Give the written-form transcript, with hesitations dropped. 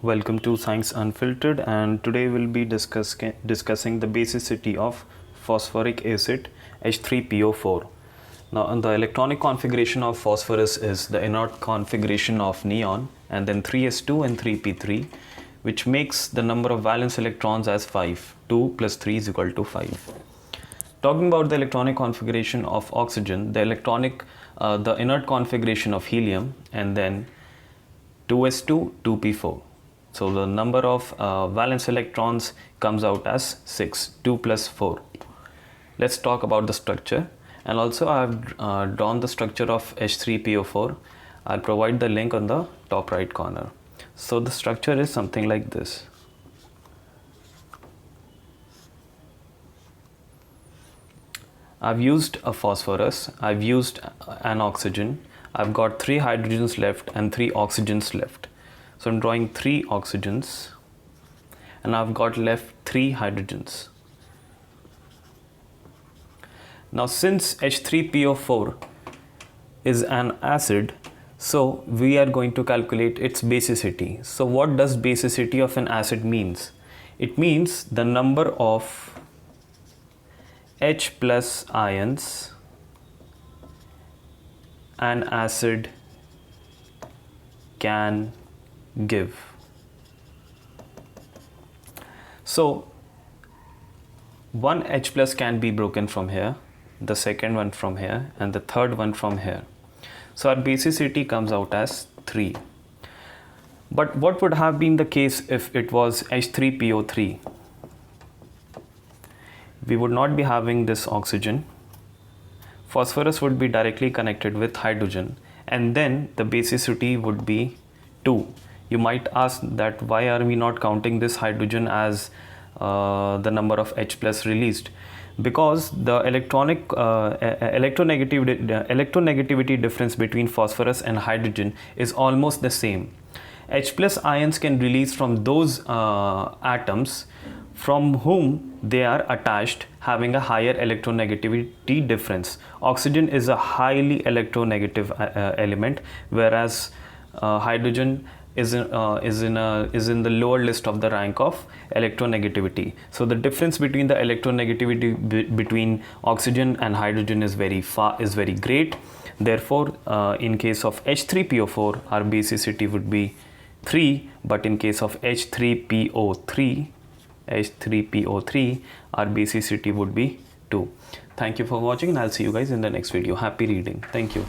Welcome to Science Unfiltered, and today we'll be discussing the basicity of phosphoric acid H3PO4. Now, the electronic configuration of phosphorus is the inert configuration of neon and then 3s2 and 3p3, which makes the number of valence electrons as 5. 2 plus 3 is equal to 5. Talking about the electronic configuration of oxygen, the inert configuration of helium, and then 2s2, 2p4. So the number of valence electrons comes out as 6, 2 plus 4. Let's talk about the structure, and also I have drawn the structure of H3PO4. I'll provide the link on the top right corner. So the structure is something like this. I've used a phosphorus, I've used an oxygen, I've got 3 hydrogens left and 3 oxygens left. So I'm drawing 3 oxygens and I've got left 3 hydrogens. Now since H3PO4 is an acid, so we are going to calculate its basicity. So what does basicity of an acid means? It means the number of H plus ions an acid can give. So one H plus can be broken from here, the second one from here, and the third one from here. So our basicity comes out as 3. But what would have been the case if it was H3PO3? We would not be having this oxygen. Phosphorus would be directly connected with hydrogen, and then the basicity would be 2. You might ask that why are we not counting this hydrogen as the number of H plus released? Because the electronegativity difference between phosphorus and hydrogen is almost the same. H plus ions can release from those atoms from whom they are attached, having a higher electronegativity difference. Oxygen is a highly electronegative element, whereas hydrogen is in the lower list of the rank of electronegativity. So the difference between the electronegativity between oxygen and hydrogen is very great. Therefore, in case of H3PO4, our basicity would be 3, but in case of H3PO3, our basicity would be 2. Thank you for watching, and I'll see you guys in the next video. Happy reading. Thank you.